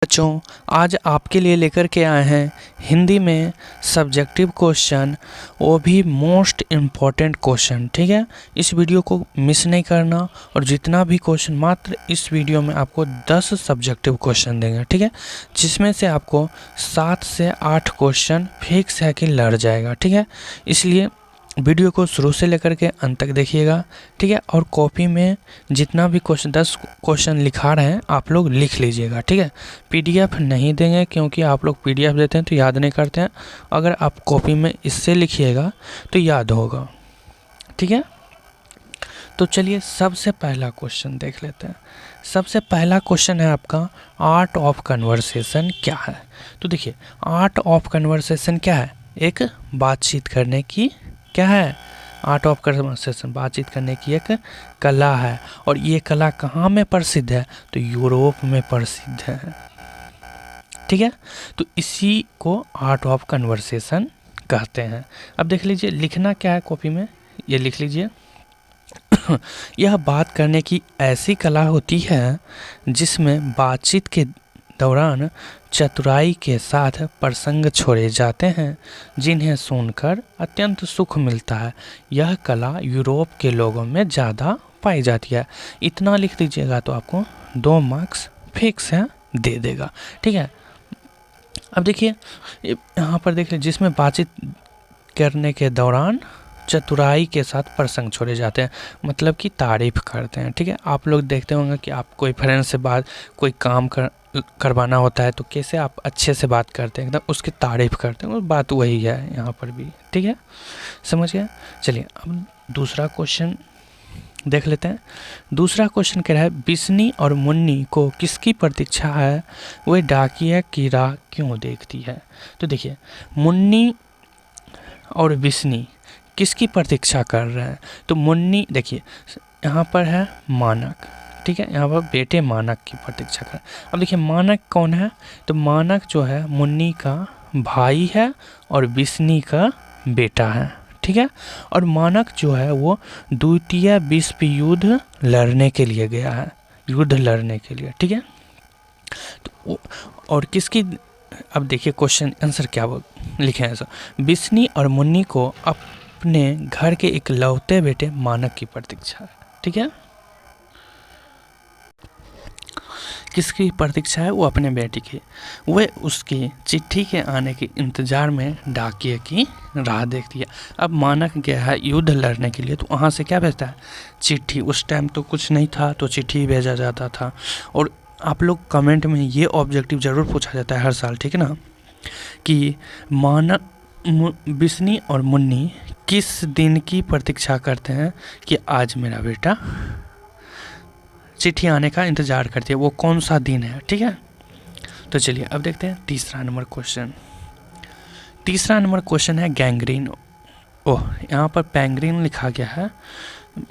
बच्चों, आज आपके लिए लेकर के आए हैं हिंदी में सब्जेक्टिव क्वेश्चन, वो भी मोस्ट इम्पॉर्टेंट क्वेश्चन। ठीक है, इस वीडियो को मिस नहीं करना। और जितना भी क्वेश्चन, मात्र इस वीडियो में आपको 10 सब्जेक्टिव क्वेश्चन देंगे। ठीक है, जिसमें से आपको 7 से 8 क्वेश्चन फिक्स है कि लड़ जाएगा। ठीक है, इसलिए वीडियो को शुरू से लेकर के अंत तक देखिएगा। ठीक है, और कॉपी में जितना भी क्वेश्चन 10 क्वेश्चन लिखा रहे हैं आप लोग लिख लीजिएगा। ठीक है, पीडीएफ नहीं देंगे क्योंकि आप लोग पीडीएफ देते हैं तो याद नहीं करते हैं। अगर आप कॉपी में इससे लिखिएगा तो याद होगा। ठीक है, तो चलिए सबसे पहला क्वेश्चन देख लेते हैं। सबसे पहला क्वेश्चन है आपका, आर्ट ऑफ कन्वर्सेशन क्या है। तो देखिए, आर्ट ऑफ कन्वर्सेशन क्या है? एक बातचीत करने की क्या है? आर्ट ऑफ कन्वर्सेशन बातचीत करने की एक कला है। और ये कला कहाँ में प्रसिद्ध है? तो यूरोप में प्रसिद्ध है। ठीक है, तो इसी को आर्ट ऑफ कन्वर्सेशन कहते हैं। अब देख लीजिए, लिखना क्या है कॉपी में, ये लिख लीजिए। यह बात करने की ऐसी कला होती है जिसमें बातचीत के दौरान चतुराई के साथ प्रसंग छोड़े जाते हैं जिन्हें सुनकर अत्यंत सुख मिलता है। यह कला यूरोप के लोगों में ज़्यादा पाई जाती है। इतना लिख दीजिएगा तो आपको 2 मार्क्स फिक्स है, दे देगा। ठीक है, अब देखिए यहाँ पर देखिए, जिसमें बातचीत करने के दौरान चतुराई के साथ प्रसंग छोड़े जाते हैं, मतलब कि तारीफ करते हैं। ठीक है, आप लोग देखते होंगे कि आप कोई फ्रेंड से बात, कोई काम करवाना होता है तो कैसे आप अच्छे से बात करते हैं, एकदम उसकी तारीफ करते हैं। और बात वही है यहाँ पर भी। ठीक है, समझ गए? चलिए अब दूसरा क्वेश्चन देख लेते हैं। दूसरा क्वेश्चन कह रहा है, बिस्नी और मुन्नी को किसकी प्रतीक्षा है, वह डाकिया की राह क्यों देखती है। तो देखिए, मुन्नी और बिस्नी किसकी प्रतीक्षा कर रहे हैं? तो मुन्नी, देखिए यहाँ पर है मानक। ठीक है, यहाँ पर बेटे मानक की प्रतीक्षा कर। अब देखिए, मानक कौन है? तो मानक जो है मुन्नी का भाई है और बिस्नी का बेटा है। ठीक है, और मानक जो है वो द्वितीय विश्व युद्ध लड़ने के लिए गया है, युद्ध लड़ने के लिए। ठीक है, तो और किसकी, अब देखिए क्वेश्चन आंसर क्या लिखे हैं। ऐसा, बिस्नी और मुन्नी को अपने घर के इकलौते बेटे मानक की प्रतीक्षा है। ठीक है, किसकी प्रतीक्षा है? वो अपने बेटे की। वह उसकी चिट्ठी के आने के इंतजार में डाकिये की राह देखती है। अब मानक गया है युद्ध लड़ने के लिए, तो वहाँ से क्या भेजता है? चिट्ठी। उस टाइम तो कुछ नहीं था तो चिट्ठी भेजा जाता था। और आप लोग कमेंट में ये ऑब्जेक्टिव ज़रूर पूछा जाता है हर साल, ठीक है ना, कि मानक, बिस्नी और मुन्नी किस दिन की प्रतीक्षा करते हैं कि आज मेरा बेटा चिट्ठी आने का इंतज़ार करती है, वो कौन सा दिन है। ठीक है, तो चलिए अब देखते हैं तीसरा नंबर क्वेश्चन। तीसरा नंबर क्वेश्चन है गैंग्रीन। ओह, यहाँ पर पैंग्रीन लिखा गया है,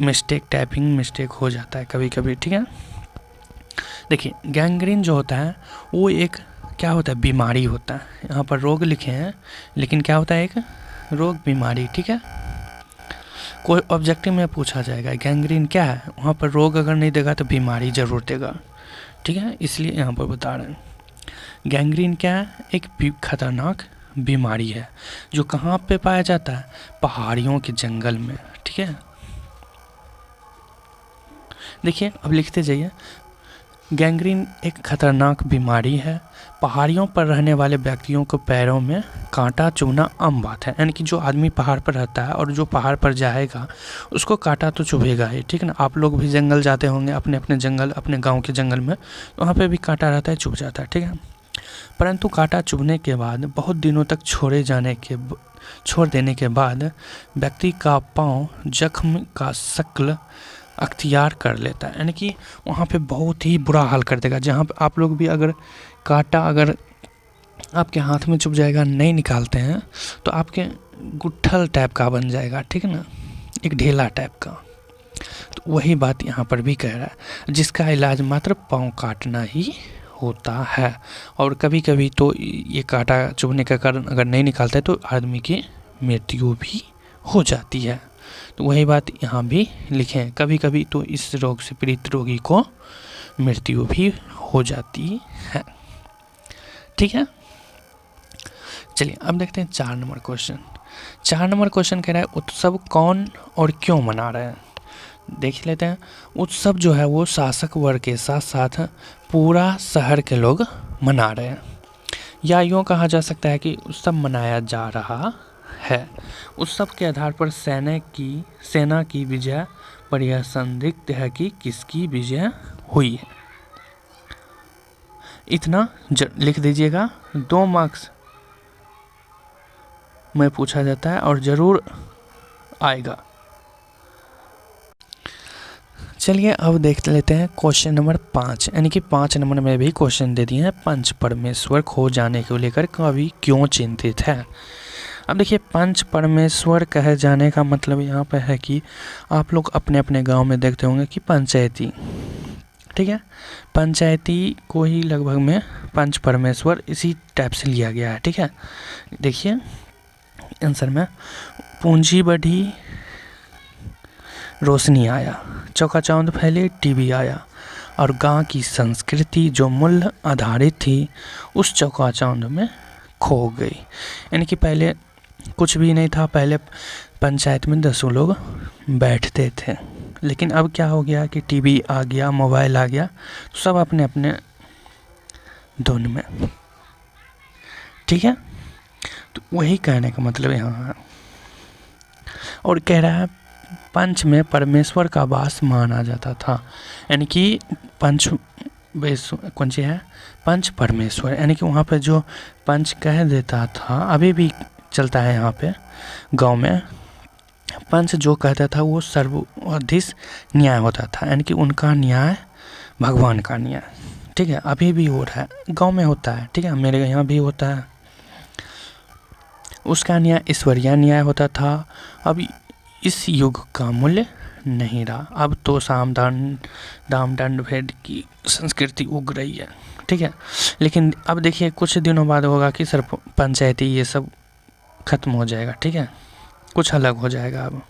मिस्टेक, टाइपिंग मिस्टेक हो जाता है कभी कभी। ठीक है, देखिए गैंग्रीन जो होता है वो एक क्या होता है? बीमारी होता है। यहाँ पर रोग लिखे हैं लेकिन क्या होता है? एक रोग, बीमारी। ठीक है, कोई ऑब्जेक्टिव में पूछा जाएगा गैंग्रीन क्या है, वहाँ पर रोग अगर नहीं देगा तो बीमारी जरूर देगा। ठीक है, इसलिए यहाँ पर बता रहे हैं गैंग्रीन क्या है? एक खतरनाक बीमारी है जो कहाँ पे पाया जाता है? पहाड़ियों के जंगल में। ठीक है, देखिए अब लिखते जाइए, गैंग्रीन एक खतरनाक बीमारी है। पहाड़ियों पर रहने वाले व्यक्तियों को पैरों में कांटा चुभना आम बात है। यानी कि जो आदमी पहाड़ पर रहता है और जो पहाड़ पर जाएगा उसको कांटा तो चुभेगा ही। ठीक है ना, आप लोग भी जंगल जाते होंगे, अपने अपने जंगल, अपने गांव के जंगल में, तो वहाँ पे भी कांटा रहता है, चुभ जाता है। ठीक है, परंतु कांटा चुभने के बाद बहुत दिनों तक छोड़ देने के बाद व्यक्ति का पाँव जख्म का शक्ल अख्तियार कर लेता है। यानी कि वहाँ पे बहुत ही बुरा हाल कर देगा। जहाँ पे आप लोग भी अगर कांटा अगर आपके हाथ में चुभ जाएगा, नहीं निकालते हैं तो आपके गुट्ठल टाइप का बन जाएगा। ठीक है ना, एक ढेला टाइप का। तो वही बात यहाँ पर भी कह रहा है, जिसका इलाज मात्र पाँव काटना ही होता है। और कभी कभी तो ये कांटा चुभने के कारण अगर नहीं निकालते तो आदमी की मृत्यु भी हो जाती है। तो वही बात यहाँ भी लिखे हैं, कभी कभी तो इस रोग से पीड़ित रोगी को मृत्यु भी हो जाती है। ठीक है। चलिए अब देखते हैं 4 नंबर क्वेश्चन। 4 नंबर क्वेश्चन कह रहा है उत्सव कौन और क्यों मना रहे हैं। देख लेते हैं। उत्सव जो है वो शासक वर्ग के साथ साथ पूरा शहर के लोग मना रहे हैं, या यूँ कहा जा सकता है कि उत्सव मनाया जा रहा है। उत्सव के आधार पर सेना की विजय पर यह संदिग्ध है कि किसकी विजय हुई है। इतना लिख दीजिएगा, 2 मार्क्स में पूछा जाता है और ज़रूर आएगा। चलिए अब देख लेते हैं क्वेश्चन नंबर 5, यानी कि 5 नंबर में भी क्वेश्चन दे दिए हैं। पंच परमेश्वर खो जाने को लेकर कवि क्यों चिंतित है। अब देखिए, पंच परमेश्वर कहे जाने का मतलब यहाँ पे है कि आप लोग अपने अपने गांव में देखते होंगे कि पंचायती, ठीक है, पंचायती को ही लगभग में पंच परमेश्वर इसी टाइप से लिया गया है। ठीक है, देखिए आंसर में पूंजी बढ़ी, रोशनी आया, चौका चांद फैले, टीवी आया, और गांव की संस्कृति जो मूल्य आधारित थी उस चौका चांद में खो गई। यानी कि पहले कुछ भी नहीं था, पहले पंचायत में 10 लोग बैठते थे, लेकिन अब क्या हो गया कि टीवी आ गया, मोबाइल आ गया, तो सब अपने अपने धुन में। ठीक है, तो वही कहने का मतलब यहाँ है। और कह रहा है पंच में परमेश्वर का वास माना जाता था, यानी कि कौन सी है, पंच परमेश्वर, यानी कि वहाँ पे जो पंच कह देता था, अभी भी चलता है यहाँ पे गांव में, पंच जो कहता था वो सर्वाधीश न्याय होता था, यानी कि उनका न्याय भगवान का न्याय। ठीक है, अभी भी हो रहा है, गांव में होता है। ठीक है, मेरे यहाँ भी होता है। उसका न्याय ईश्वरीय न्याय होता था। अब इस युग का मूल्य नहीं रहा, अब तो साम दाम दंड भेद की संस्कृति उग रही है। ठीक है, लेकिन अब देखिए कुछ दिनों बाद होगा कि सर पंचायती ये सब खत्म हो जाएगा। ठीक है, कुछ अलग हो जाएगा। अब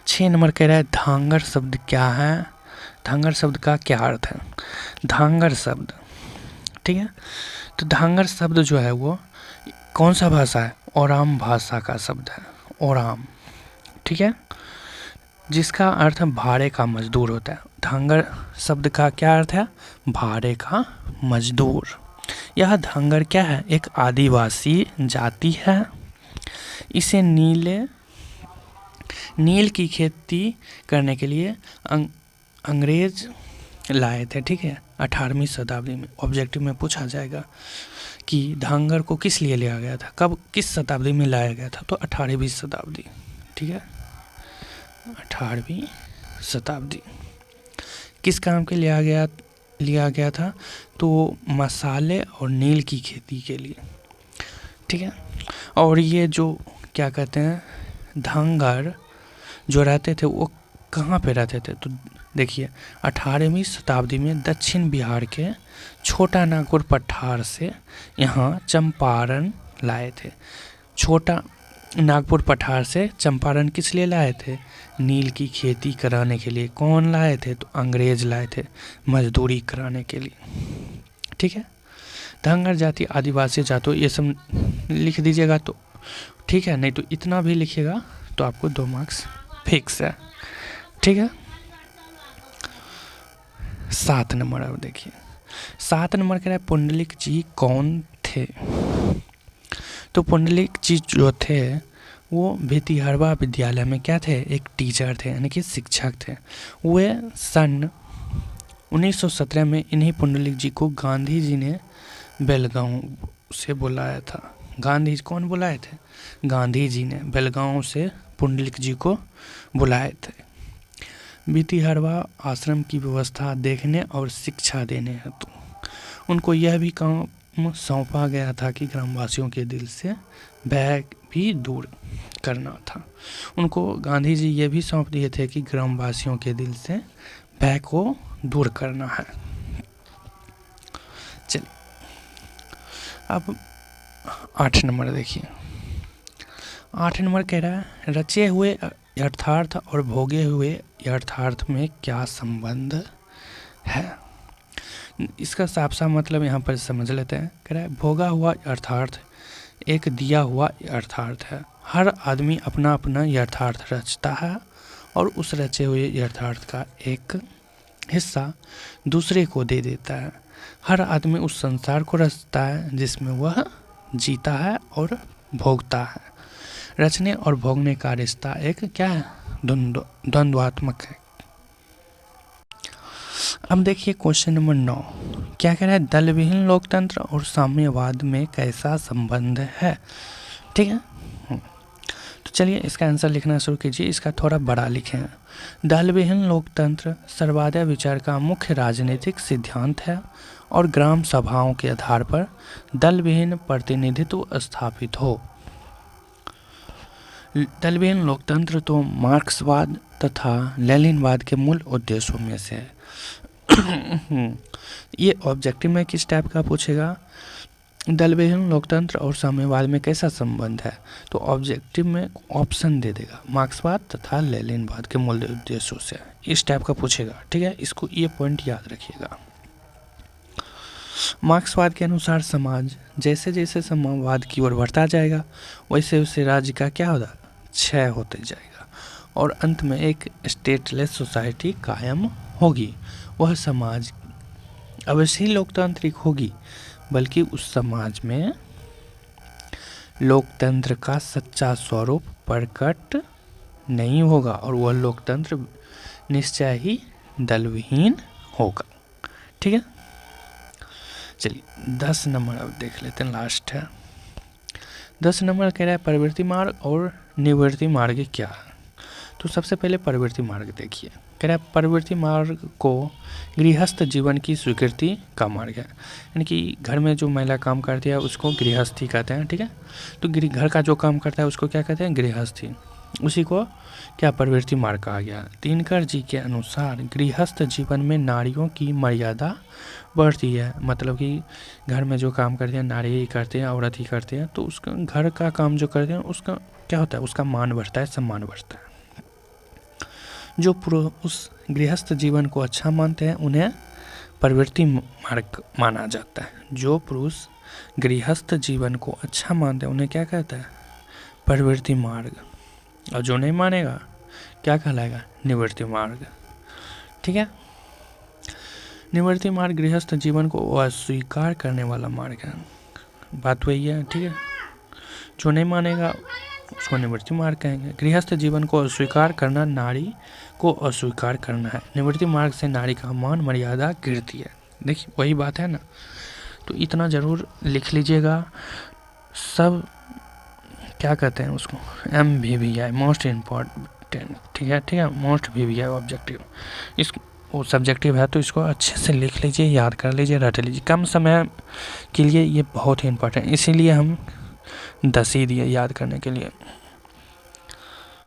6 नंबर कह रहा है धांगर शब्द क्या है, धांगर शब्द का क्या अर्थ है। धांगर शब्द, ठीक है, तो धांगर शब्द जो है वो कौन सा भाषा है, ओराम भाषा का शब्द है, ओराम। ठीक है, जिसका अर्थ भाड़े का मजदूर होता है। धांगर शब्द का क्या अर्थ है, भाड़े का मजदूर। यह धांगर क्या है, एक आदिवासी जाति है। इसे नील की खेती करने के लिए अंग्रेज लाए थे। ठीक है, 18वीं शताब्दी में ऑब्जेक्टिव में पूछा जाएगा कि धांगर को किस लिए लिया गया था, कब, किस शताब्दी में लाया गया था, तो 18वीं शताब्दी। ठीक है, 18वीं शताब्दी। किस काम के लिया गया था, तो मसाले और नील की खेती के लिए। ठीक है, और ये जो क्या कहते हैं धांगर जो रहते थे वो कहाँ पे रहते थे, तो देखिए 18वीं शताब्दी में दक्षिण बिहार के छोटा नागपुर पठार से यहाँ चंपारण लाए थे। छोटा नागपुर पठार से चंपारण किस लिए लाए थे, नील की खेती कराने के लिए। कौन लाए थे, तो अंग्रेज लाए थे मजदूरी कराने के लिए। ठीक है, धांगर जाति आदिवासी जातो ये सब लिख दीजिएगा तो ठीक है, नहीं तो इतना भी लिखिएगा तो आपको 2 मार्क्स फिक्स है। ठीक है, 7 नंबर। अब देखिए 7 नंबर कह रहा है पुंडलिक जी कौन थे। तो पुंडलिक जी जो थे वो भितिहरवा विद्यालय में क्या थे, एक टीचर थे, यानी कि शिक्षक थे। वे सन 1917 में इन्हीं पुंडलिक जी को गांधी जी ने बेलगांव से बुलाया था। गांधी जी कौन बुलाए थे, गांधी जी ने बेलगांव से पुंडलिक जी को बुलाए थे। भितिहरवा आश्रम की व्यवस्था देखने और शिक्षा देने हेतु उनको यह भी काम सौंपा गया था कि ग्रामवासियों के दिल से भय भी दूर करना था। उनको गांधी जी ये भी सौंप दिए थे कि ग्रामवासियों के दिल से भय को दूर करना है। चलिए अब 8 नंबर देखिए। 8 नंबर कह रहा है रचे हुए यथार्थ और भोगे हुए यथार्थ में क्या संबंध है। इसका साफ साफ मतलब यहाँ पर समझ लेते हैं। कह रहा है भोगा हुआ यथार्थ एक दिया हुआ यथार्थ है। हर आदमी अपना अपना यथार्थ रचता है और उस रचे हुए यथार्थ का एक हिस्सा दूसरे को दे देता है। हर आदमी उस संसार को रचता है जिसमें वह जीता है और भोगता है। रचने और भोगने का रिश्ता एक क्या है, द्वंद्वात्मक है। अब देखिए क्वेश्चन नंबर 9 क्या कह रहा है, दल विहीन लोकतंत्र और साम्यवाद में कैसा संबंध है। ठीक है, तो चलिए इसका आंसर लिखना शुरू कीजिए। इसका थोड़ा बड़ा लिखें। दल विहीन लोकतंत्र सर्वोदय विचार का मुख्य राजनीतिक सिद्धांत है और ग्राम सभाओं के आधार पर दल विहीन प्रतिनिधित्व स्थापित हो। दल विहीन लोकतंत्र तो मार्क्सवाद तथा लेनिनवाद के मूल उद्देश्यों में से है। ये ऑब्जेक्टिव में किस टाइप का पूछेगा, दल विहीन लोकतंत्र और साम्यवाद में कैसा संबंध है, तो ऑब्जेक्टिव में ऑप्शन दे देगा मार्क्सवाद तथा लेनिनवाद के मूल उद्देश्यों से, इस टाइप का पूछेगा। ठीक है, इसको ये पॉइंट याद रखिएगा। मार्क्सवाद के अनुसार समाज जैसे जैसे साम्यवाद की ओर बढ़ता जाएगा वैसे वैसे राज्य का क्या होगा, क्षय होते जाएगा और अंत में एक स्टेटलेस सोसाइटी कायम होगी। वह समाज अवश्य ही लोकतांत्रिक होगी, बल्कि उस समाज में लोकतंत्र का सच्चा स्वरूप प्रकट नहीं होगा और वह लोकतंत्र निश्चय ही दलविहीन होगा। ठीक है, चलिए 10 नंबर अब देख लेते हैं, लास्ट है। 10 नंबर कह रहा है प्रवृत्ति मार्ग और निवृत्ति मार्ग क्या है। तो सबसे पहले प्रवृत्ति मार्ग देखिए। कह रहा है प्रवृत्ति मार्ग को गृहस्थ जीवन की स्वीकृति का मार्ग है, यानी कि घर में जो महिला काम करती है उसको गृहस्थी कहते हैं। ठीक है, तो घर का जो काम करता है उसको क्या कहते हैं, गृहस्थी। उसी को क्या प्रवृत्ति मार्ग कहा गया। दिनकर जी के अनुसार गृहस्थ जीवन में नारियों की मर्यादा बढ़ती है, मतलब कि घर में जो काम करते हैं नारी ही करते हैं, औरत ही करते हैं, तो उसका घर का काम जो करते हैं उसका क्या होता है, उसका मान बढ़ता है, सम्मान बढ़ता है। जो पुरुष उस गृहस्थ जीवन को अच्छा मानते हैं उन्हें प्रवृत्ति मार्ग माना जाता है। जो पुरुष गृहस्थ जीवन को अच्छा मानते हैं उन्हें क्या कहता है, प्रवृत्ति मार्ग। और जो नहीं मानेगा क्या कहलाएगा, निवृत्ति मार्ग। ठीक है, निवृत्ति मार्ग गृहस्थ जीवन को अस्वीकार करने वाला मार्ग है, बात वही है। ठीक है, जो नहीं मानेगा उसको निवृत्ति मार्ग कहेंगे। गृहस्थ जीवन को अस्वीकार करना नारी को अस्वीकार करना है। निवृत्ति मार्ग से नारी का मान मर्यादा गिरती है। देखिए वही बात है ना, तो इतना ज़रूर लिख लीजिएगा। सब क्या कहते हैं उसको, MVVI मोस्ट इम्पॉर्टेंट। ठीक है, मोस्ट VVI ऑब्जेक्टिव। इस वो सब्जेक्टिव है तो इसको अच्छे से लिख लीजिए, याद कर लीजिए, रट लीजिए। कम समय के लिए ये बहुत ही इम्पोर्टेंट, इसीलिए हम 10 ही दिए याद करने के लिए।